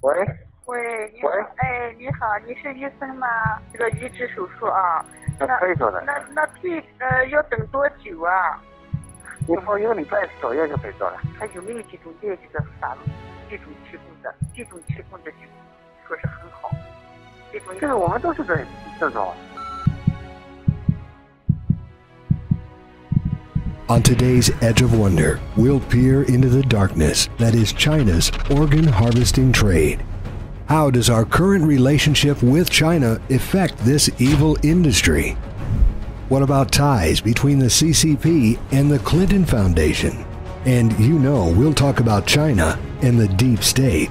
喂，喂，你好，哎，你好，你是医生吗？这个移植手术啊，可以做的。那要等多久啊？以后1个礼拜左右就可以做了。还有没有这种列举的法律？这种提供的就说是很好。这个我们都是这种。On today's Edge of Wonder, we'll peer into the darkness that is China's organ harvesting trade. How does our current relationship with China affect this evil industry? What about ties between the CCP and the Clinton Foundation? And you know we'll talk about China and the deep state.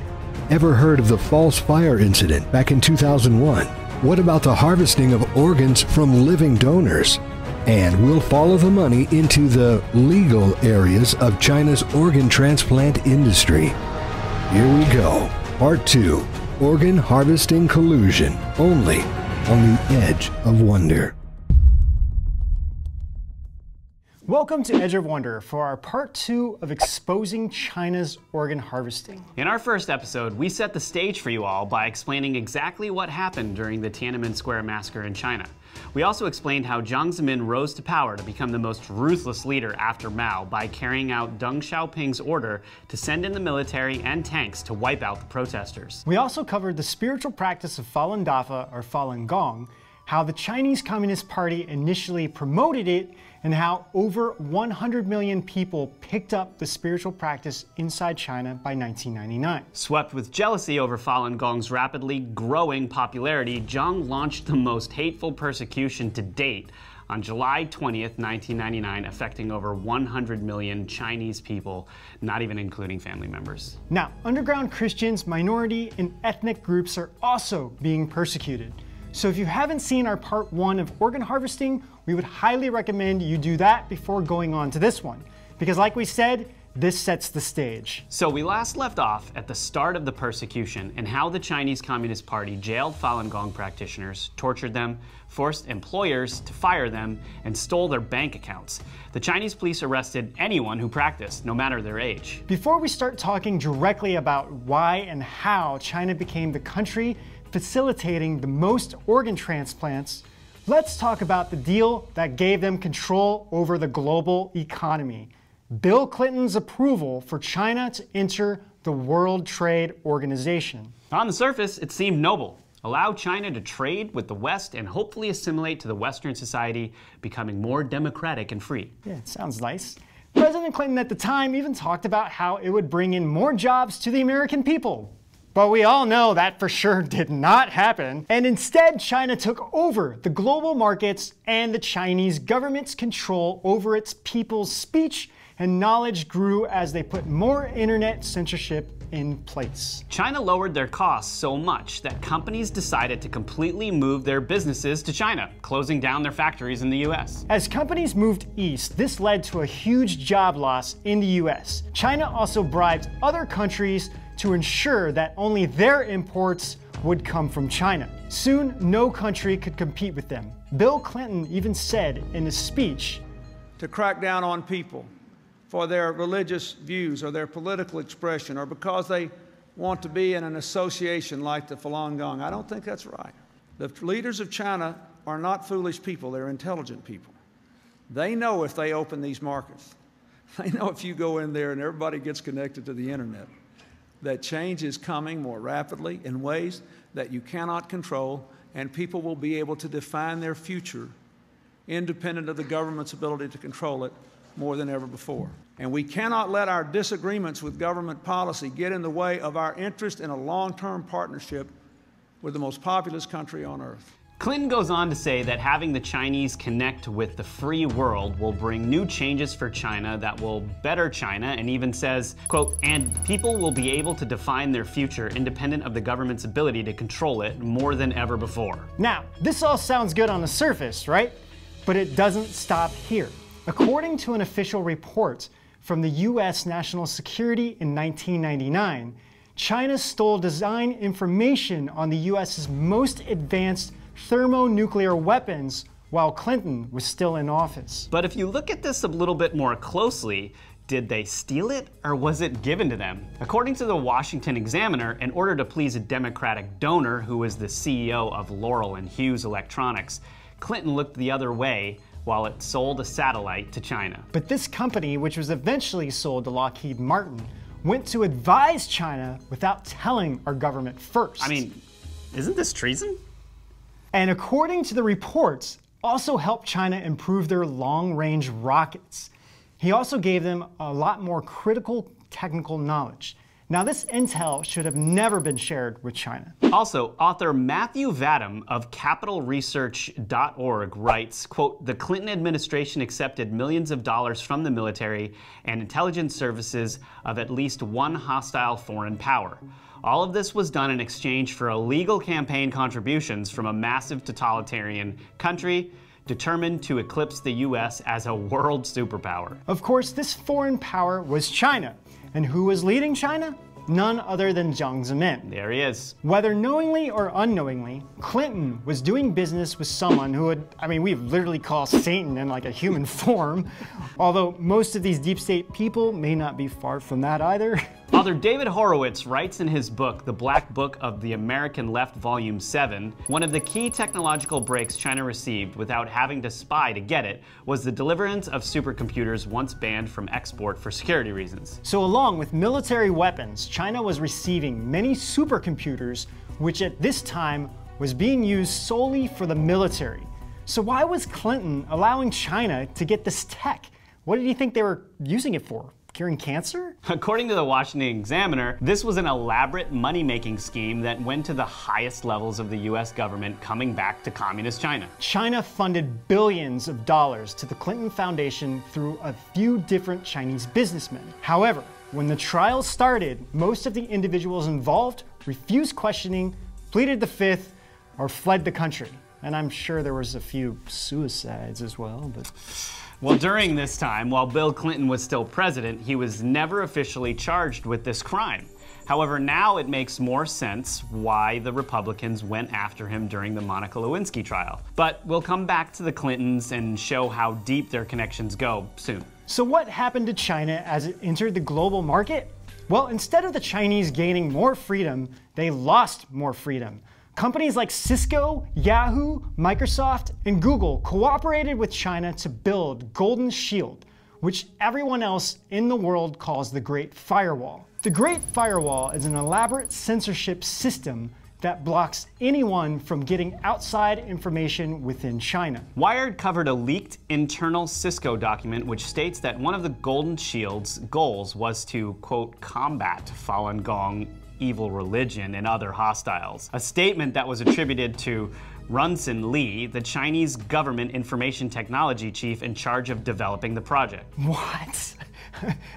Ever heard of the false fire incident back in 2001? What about the harvesting of organs from living donors? And we'll follow the money into the legal areas of China's organ transplant industry. Here we go. Part 2. Organ harvesting collusion. Only on the Edge of Wonder. Welcome to Edge of Wonder for our part 2 of exposing China's organ harvesting. In our first episode, we set the stage for you all by explaining exactly what happened during the Tiananmen Square massacre in China. We also explained how Jiang Zemin rose to power to become the most ruthless leader after Mao by carrying out Deng Xiaoping's order to send in the military and tanks to wipe out the protesters. We also covered the spiritual practice of Falun Dafa or Falun Gong, how the Chinese Communist Party initially promoted it, and how over 100 million people picked up the spiritual practice inside China by 1999. Swept with jealousy over Falun Gong's rapidly growing popularity, Jiang launched the most hateful persecution to date on July 20th, 1999, affecting over 100 million Chinese people, not even including family members. Now, underground Christians, minority, and ethnic groups are also being persecuted. So if you haven't seen our part 1 of organ harvesting, we would highly recommend you do that before going on to this one. Because like we said, this sets the stage. So we last left off at the start of the persecution and how the Chinese Communist Party jailed Falun Gong practitioners, tortured them, forced employers to fire them, and stole their bank accounts. The Chinese police arrested anyone who practiced, no matter their age. Before we start talking directly about why and how China became the country facilitating the most organ transplants, let's talk about the deal that gave them control over the global economy. Bill Clinton's approval for China to enter the World Trade Organization. On the surface, it seemed noble. Allow China to trade with the West and hopefully assimilate to the Western society, becoming more democratic and free. Yeah, it sounds nice. President Clinton at the time even talked about how it would bring in more jobs to the American people. But we all know that for sure did not happen. And instead, China took over the global markets, and the Chinese government's control over its people's speech and knowledge grew as they put more internet censorship in place. China lowered their costs so much that companies decided to completely move their businesses to China, closing down their factories in the US. As companies moved east, this led to a huge job loss in the US. China also bribed other countries to ensure that only their imports would come from China. Soon, no country could compete with them. Bill Clinton even said in his speech, to crack down on people for their religious views or their political expression or because they want to be in an association like the Falun Gong. I don't think that's right. The leaders of China are not foolish people, they're intelligent people. They know if they open these markets, they know if you go in there and everybody gets connected to the internet, that change is coming more rapidly in ways that you cannot control, and people will be able to define their future independent of the government's ability to control it more than ever before. And we cannot let our disagreements with government policy get in the way of our interest in a long-term partnership with the most populous country on earth. Clinton goes on to say that having the Chinese connect with the free world will bring new changes for China that will better China, and even says, quote, and people will be able to define their future independent of the government's ability to control it more than ever before. Now, this all sounds good on the surface, right? But it doesn't stop here. According to an official report from the US National Security in 1999, China stole design information on the US's most advanced thermonuclear weapons while Clinton was still in office. But if you look at this a little bit more closely, did they steal it, or was it given to them? According to the Washington Examiner, in order to please a Democratic donor who was the CEO of Laurel and Hughes Electronics, Clinton looked the other way while it sold a satellite to China. But this company, which was eventually sold to Lockheed Martin, went to advise China without telling our government first. I mean, isn't this treason? And according to the reports, also helped China improve their long-range rockets. He also gave them a lot more critical technical knowledge. Now, this intel should have never been shared with China. Also, author Matthew Vadum of CapitalResearch.org writes, quote, "The Clinton administration accepted millions of dollars from the military and intelligence services of at least one hostile foreign power. All of this was done in exchange for illegal campaign contributions from a massive totalitarian country determined to eclipse the US as a world superpower." Of course, this foreign power was China. And who was leading China? None other than Jiang Zemin. There he is. Whether knowingly or unknowingly, Clinton was doing business with someone who would, we literally call Satan in like a human form, although most of these deep state people may not be far from that either. Author David Horowitz writes in his book, The Black Book of the American Left, Volume 7, one of the key technological breaks China received without having to spy to get it was the deliverance of supercomputers once banned from export for security reasons. So along with military weapons, China was receiving many supercomputers, which at this time was being used solely for the military. So why was Clinton allowing China to get this tech? What did he think they were using it for? Curing cancer? According to the Washington Examiner, this was an elaborate money-making scheme that went to the highest levels of the US government, coming back to communist China. China funded billions of dollars to the Clinton Foundation through a few different Chinese businessmen. However, when the trial started, most of the individuals involved refused questioning, pleaded the fifth, or fled the country. And I'm sure there was a few suicides as well, but... Well, during this time, while Bill Clinton was still president, he was never officially charged with this crime. However, now it makes more sense why the Republicans went after him during the Monica Lewinsky trial. But we'll come back to the Clintons and show how deep their connections go soon. So what happened to China as it entered the global market? Well, instead of the Chinese gaining more freedom, they lost more freedom. Companies like Cisco, Yahoo, Microsoft, and Google cooperated with China to build Golden Shield, which everyone else in the world calls the Great Firewall. The Great Firewall is an elaborate censorship system that blocks anyone from getting outside information within China. Wired covered a leaked internal Cisco document which states that one of the Golden Shield's goals was to, quote, combat Falun Gong, evil religion, and other hostiles. A statement that was attributed to Runsin Lee, the Chinese government information technology chief in charge of developing the project. What?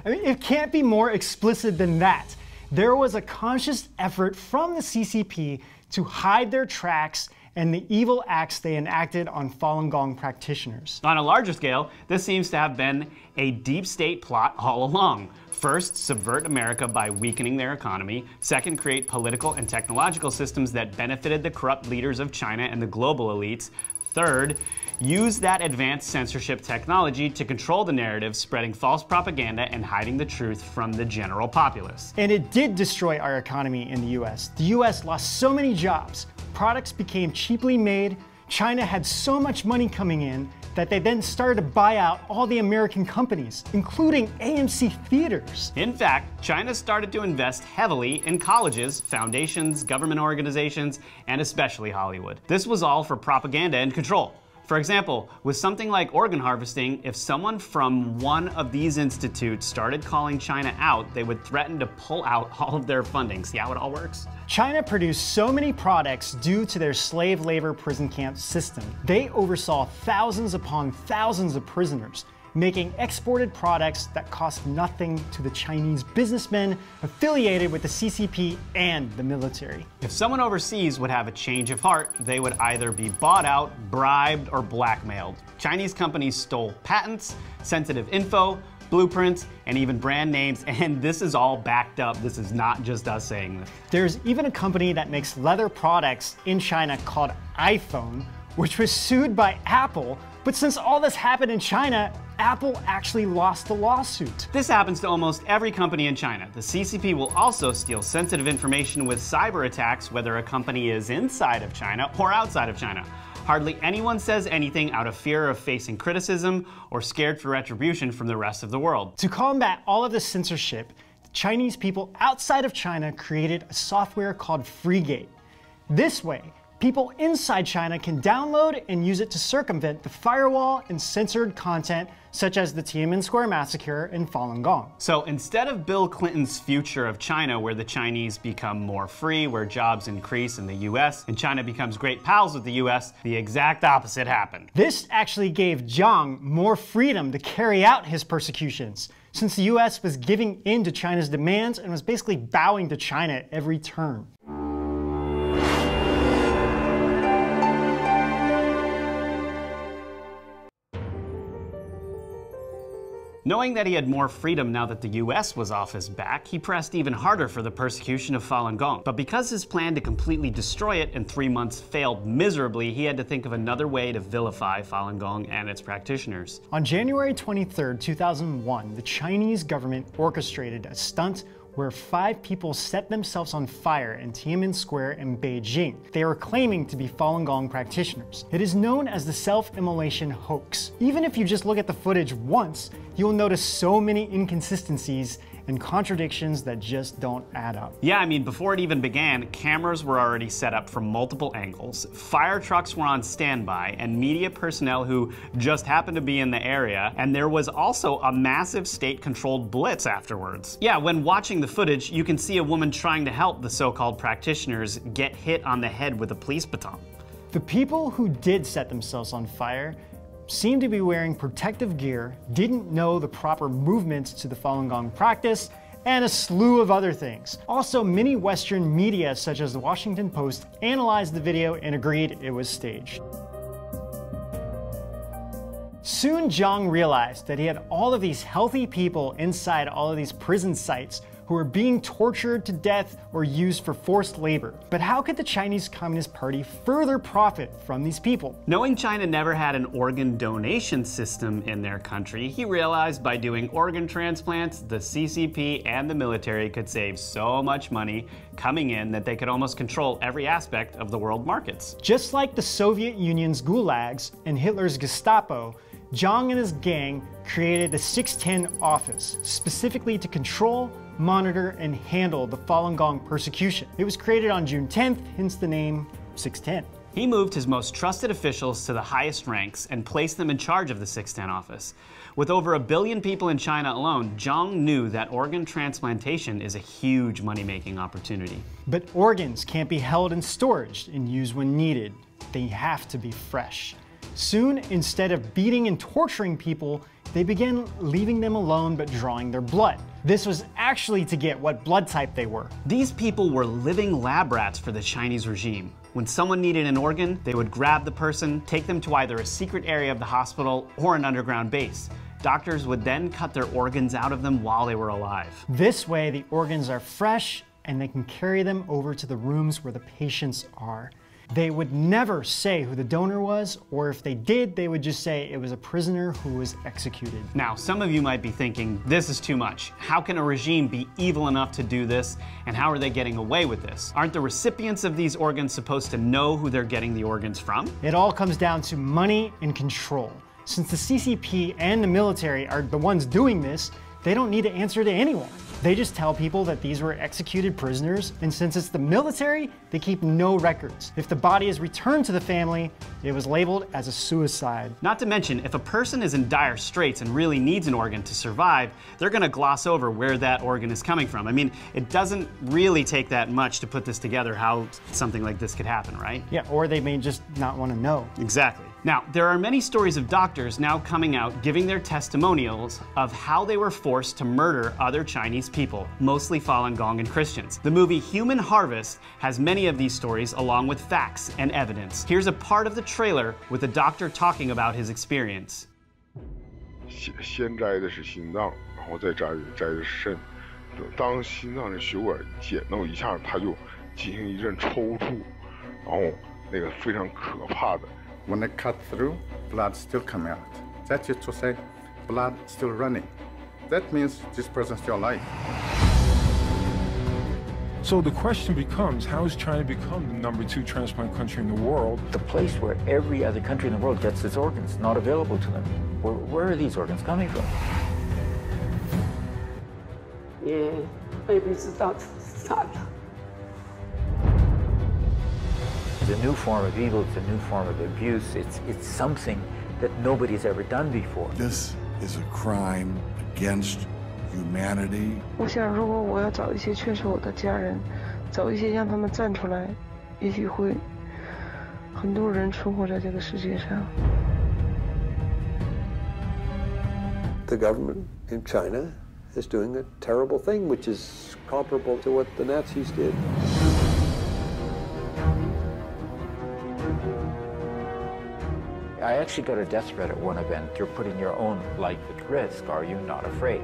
It can't be more explicit than that. There was a conscious effort from the CCP to hide their tracks and the evil acts they enacted on Falun Gong practitioners. On a larger scale, this seems to have been a deep state plot all along. First, subvert America by weakening their economy. Second, create political and technological systems that benefited the corrupt leaders of China and the global elites. Third, use that advanced censorship technology to control the narrative, spreading false propaganda and hiding the truth from the general populace. And it did destroy our economy in the US. The US lost so many jobs. Products became cheaply made. China had so much money coming in that they then started to buy out all the American companies, including AMC theaters. In fact, China started to invest heavily in colleges, foundations, government organizations, and especially Hollywood. This was all for propaganda and control. For example, with something like organ harvesting, if someone from one of these institutes started calling China out, they would threaten to pull out all of their funding. See how it all works? China produced so many products due to their slave labor prison camp system. They oversaw thousands upon thousands of prisoners, making exported products that cost nothing to the Chinese businessmen affiliated with the CCP and the military. If someone overseas would have a change of heart, they would either be bought out, bribed, or blackmailed. Chinese companies stole patents, sensitive info, blueprints, and even brand names, and this is all backed up. This is not just us saying this. There's even a company that makes leather products in China called iPhone, which was sued by Apple But since all this happened in China, Apple actually lost the lawsuit. This happens to almost every company in China. The CCP will also steal sensitive information with cyber attacks, whether a company is inside of China or outside of China. Hardly anyone says anything out of fear of facing criticism or scared for retribution from the rest of the world. To combat all of this censorship, the Chinese people outside of China created a software called FreeGate. This way, people inside China can download and use it to circumvent the firewall and censored content such as the Tiananmen Square massacre in Falun Gong. So instead of Bill Clinton's future of China, where the Chinese become more free, where jobs increase in the US, and China becomes great pals with the US, the exact opposite happened. This actually gave Jiang more freedom to carry out his persecutions, since the US was giving in to China's demands and was basically bowing to China at every turn. Knowing that he had more freedom now that the US was off his back, he pressed even harder for the persecution of Falun Gong. But because his plan to completely destroy it in 3 months failed miserably, he had to think of another way to vilify Falun Gong and its practitioners. On January 23, 2001, the Chinese government orchestrated a stunt where 5 people set themselves on fire in Tiananmen Square in Beijing. They were claiming to be Falun Gong practitioners. It is known as the self-immolation hoax. Even if you just look at the footage once, you'll notice so many inconsistencies and contradictions that just don't add up. Yeah, I mean, before it even began, cameras were already set up from multiple angles, fire trucks were on standby, and media personnel who just happened to be in the area, and there was also a massive state-controlled blitz afterwards. Yeah, when watching the footage, you can see a woman trying to help the so-called practitioners get hit on the head with a police baton. The people who did set themselves on fire seemed to be wearing protective gear, didn't know the proper movements to the Falun Gong practice, and a slew of other things. Also, many Western media, such as the Washington Post, analyzed the video and agreed it was staged. Soon Jiang realized that he had all of these healthy people inside all of these prison sites who were being tortured to death or used for forced labor. But how could the Chinese Communist Party further profit from these people? Knowing China never had an organ donation system in their country, he realized by doing organ transplants, the CCP and the military could save so much money coming in that they could almost control every aspect of the world markets. Just like the Soviet Union's gulags and Hitler's Gestapo, Jiang and his gang created the 610 office, specifically to control, monitor, and handle the Falun Gong persecution. It was created on June 10th, hence the name 610. He moved his most trusted officials to the highest ranks and placed them in charge of the 610 office. With over 1 billion people in China alone, Jiang knew that organ transplantation is a huge money-making opportunity. But organs can't be held in storage and used when needed. They have to be fresh. Soon, instead of beating and torturing people, they began leaving them alone but drawing their blood. This was actually to get what blood type they were. These people were living lab rats for the Chinese regime. When someone needed an organ, they would grab the person, take them to either a secret area of the hospital or an underground base. Doctors would then cut their organs out of them while they were alive. This way, the organs are fresh and they can carry them over to the rooms where the patients are. They would never say who the donor was, or if they did, they would just say it was a prisoner who was executed. Now, some of you might be thinking, this is too much. How can a regime be evil enough to do this, and how are they getting away with this? Aren't the recipients of these organs supposed to know who they're getting the organs from? It all comes down to money and control. Since the CCP and the military are the ones doing this, they don't need to answer to anyone. They just tell people that these were executed prisoners, and since it's the military, they keep no records. If the body is returned to the family, it was labeled as a suicide. Not to mention, if a person is in dire straits and really needs an organ to survive, they're gonna gloss over where that organ is coming from. I mean, it doesn't really take that much to put this together, how something like this could happen, right? Yeah, or they may just not want to know. Exactly. Now, there are many stories of doctors now coming out giving their testimonials of how they were forced to murder other Chinese people, mostly Falun Gong and Christians. The movie Human Harvest has many of these stories along with facts and evidence. Here's a part of the trailer with a doctor talking about his experience. 先摘的是心脏，然后再摘的是肾。当心脏的血管剪到一下，它就进行一阵抽搐，然后那个非常可怕的 When they cut through, blood still coming out. That is to say, blood still running. That means this person's still alive. So the question becomes, how has China become the #2 transplant country in the world? The place where every other country in the world gets its organs, not available to them. Where are these organs coming from? 也被不知道自杀了。 It's a new form of evil, it's a new form of abuse, it's something that nobody's ever done before. This is a crime against humanity. 我想，如果我要找一些劝说我的家人，找一些让他们站出来，也许会很多人存活在这个世界上。 The government in China is doing a terrible thing, which is comparable to what the Nazis did. I actually got a death threat at one event. You're putting your own life at risk. Are you not afraid?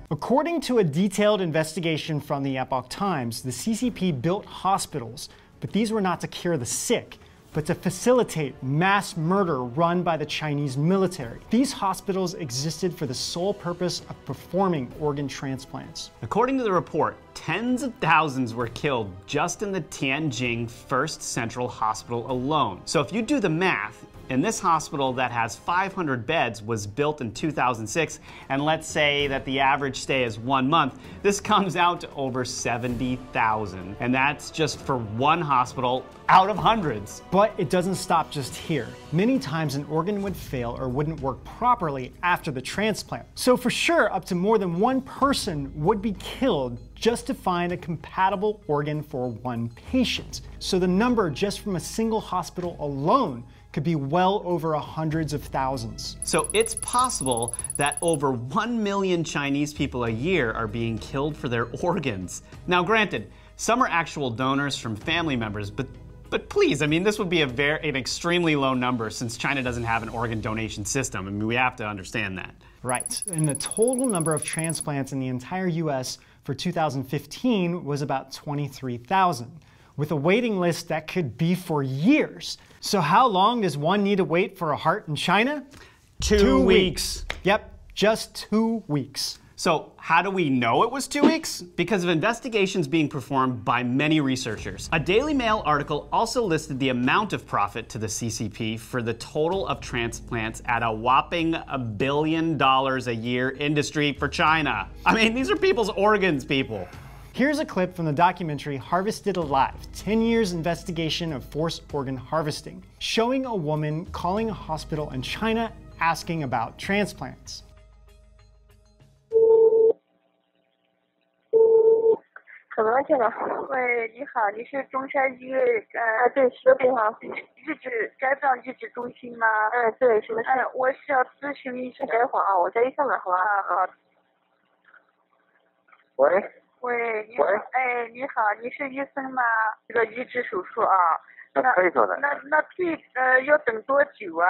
According to a detailed investigation from the Epoch Times, the CCP built hospitals, but these were not to cure the sick, but to facilitate mass murder run by the Chinese military. These hospitals existed for the sole purpose of performing organ transplants. According to the report, tens of thousands were killed just in the Tianjin First Central Hospital alone. So if you do the math, in this hospital that has 500 beds was built in 2006, and let's say that the average stay is 1 month, this comes out to over 70,000. And that's just for one hospital out of hundreds. But it doesn't stop just here. Many times an organ would fail or wouldn't work properly after the transplant. So for sure, up to more than one person would be killed just to find a compatible organ for one patient. So the number just from a single hospital alone could be well over hundreds of thousands. So it's possible that over 1 million Chinese people a year are being killed for their organs. Now granted, some are actual donors from family members, but please, I mean, this would be an extremely low number since China doesn't have an organ donation system. I mean, we have to understand that. Right, and the total number of transplants in the entire US for 2015 was about 23,000. With a waiting list that could be for years. So how long does one need to wait for a heart in China? 2 weeks. Yep, just 2 weeks. So how do we know it was 2 weeks? Because of investigations being performed by many researchers. A Daily Mail article also listed the amount of profit to the CCP for the total of transplants at a whopping $1 billion a year industry for China. I mean, these are people's organs, people. Here's a clip from the documentary Harvested Alive, 10 years investigation of forced organ harvesting, showing a woman calling a hospital in China asking about transplants. 怎么了，先生？喂，你好，你是中山医院对，是的，好，肝脏移植中心吗？对，是的。我是要咨询一下。等一会儿啊，我再一下子，好吧？好。喂。喂，你好，哎，你好，你是医生吗？这个移植手术啊，可以做的。那要等多久啊？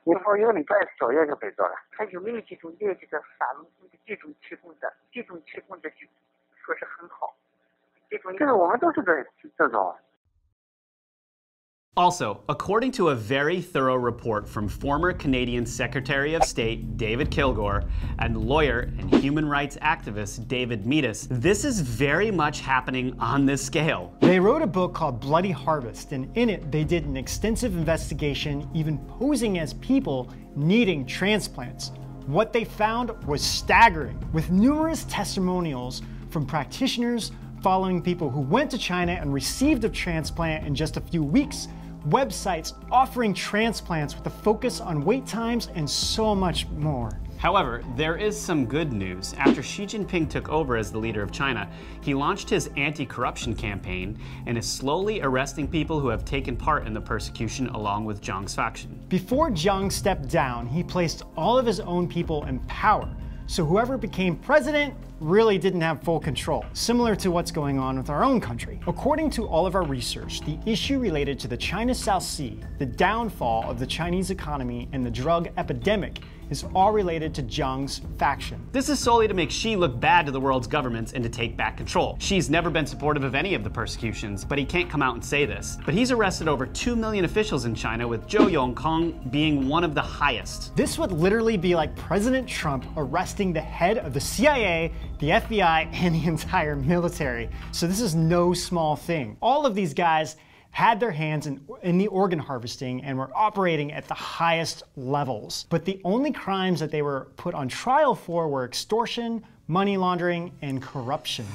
以后1个礼拜左右就可以做了。他有没有这种列这个法轮功的这种提供的就说是很好，这个我们都是这种。Also, according to a very thorough report from former Canadian Secretary of State David Kilgour and lawyer and human rights activist David Meadus, this is very much happening on this scale. They wrote a book called Bloody Harvest, and in it they did an extensive investigation, even posing as people needing transplants. What they found was staggering, with numerous testimonials from practitioners following people who went to China and received a transplant in just a few weeks, websites offering transplants with a focus on wait times, and so much more. However, there is some good news. After Xi Jinping took over as the leader of China, he launched his anti-corruption campaign and is slowly arresting people who have taken part in the persecution along with Jiang's faction. Before Jiang stepped down, he placed all of his own people in power. So whoever became president really didn't have full control, similar to what's going on with our own country. According to all of our research, the issue related to the China South Sea, the downfall of the Chinese economy, and the drug epidemic is all related to Jiang's faction. This is solely to make Xi look bad to the world's governments and to take back control. Xi's never been supportive of any of the persecutions, but he can't come out and say this. But he's arrested over 2 million officials in China, with Zhou Yongkang being one of the highest. This would literally be like President Trump arresting the head of the CIA, the FBI, and the entire military. So this is no small thing. All of these guys had their hands in the organ harvesting and were operating at the highest levels. But the only crimes that they were put on trial for were extortion, money laundering, and corruption.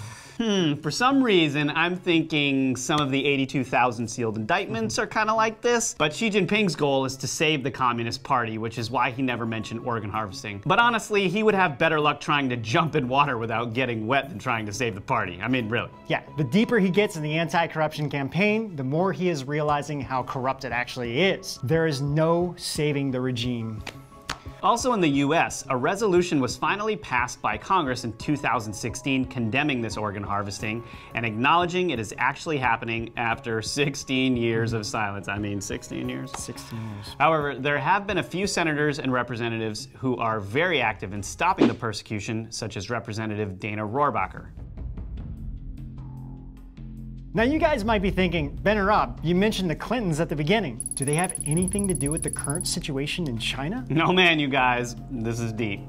For some reason, I'm thinking some of the 82,000 sealed indictments are kind of like this. But Xi Jinping's goal is to save the Communist Party, which is why he never mentioned organ harvesting. But honestly, he would have better luck trying to jump in water without getting wet than trying to save the party. I mean, really. Yeah, the deeper he gets in the anti-corruption campaign, the more he is realizing how corrupt it actually is. There is no saving the regime. Also in the US, a resolution was finally passed by Congress in 2016 condemning this organ harvesting and acknowledging it is actually happening after 16 years of silence. I mean, 16 years? 16 years. However, there have been a few senators and representatives who are very active in stopping the persecution, such as Representative Dana Rohrabacher. Now you guys might be thinking, Ben and Rob, you mentioned the Clintons at the beginning. Do they have anything to do with the current situation in China? No man, you guys, this is deep.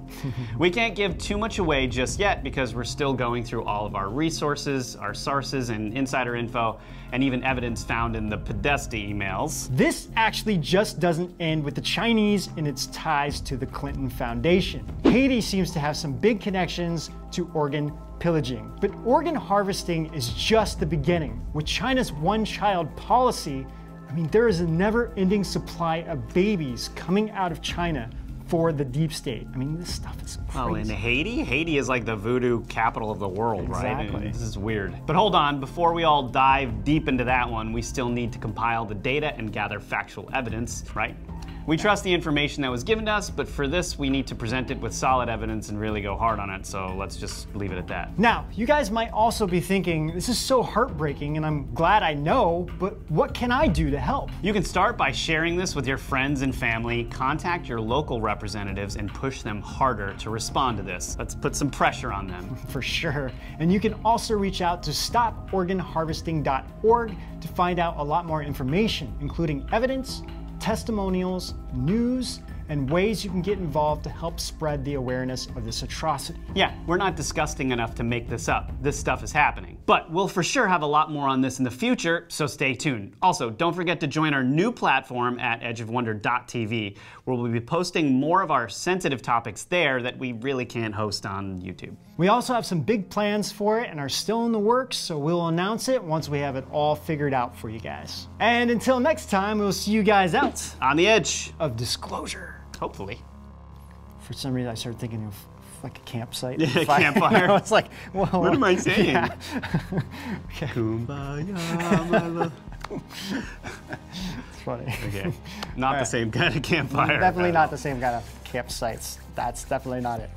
We can't give too much away just yet because we're still going through all of our resources, our sources, and insider info, and even evidence found in the Podesta emails. This actually just doesn't end with the Chinese and its ties to the Clinton Foundation. Haiti seems to have some big connections to organ pillaging. But organ harvesting is just the beginning. With China's one-child policy, I mean, there is a never-ending supply of babies coming out of China for the deep state. I mean, this stuff is crazy. Oh, in Haiti? Haiti is like the voodoo capital of the world, right? Exactly. This is weird. But hold on, before we all dive deep into that one, we still need to compile the data and gather factual evidence, right? We trust the information that was given to us, but for this, we need to present it with solid evidence and really go hard on it, so let's just leave it at that. Now, you guys might also be thinking, this is so heartbreaking, and I'm glad I know, but what can I do to help? You can start by sharing this with your friends and family, contact your local representatives, and push them harder to respond to this. Let's put some pressure on them. For sure. And you can also reach out to stoporganharvesting.org to find out a lot more information, including evidence, testimonials, news, and ways you can get involved to help spread the awareness of this atrocity. Yeah, we're not disgusting enough to make this up. This stuff is happening. But we'll for sure have a lot more on this in the future, so stay tuned. Also, don't forget to join our new platform at edgeofwonder.tv, where we'll be posting more of our sensitive topics there that we really can't host on YouTube. We also have some big plans for it and are still in the works, so we'll announce it once we have it all figured out for you guys. And until next time, we'll see you guys out on the edge of disclosure. Hopefully. For some reason, I started thinking of like a campsite. Yeah, a campfire. You know, it's like, well, what am I saying? Yeah. Okay. Kumbaya, my love. It's funny. Okay. Not the same kind of campfire. Definitely not the same kind of campsites. That's definitely not it.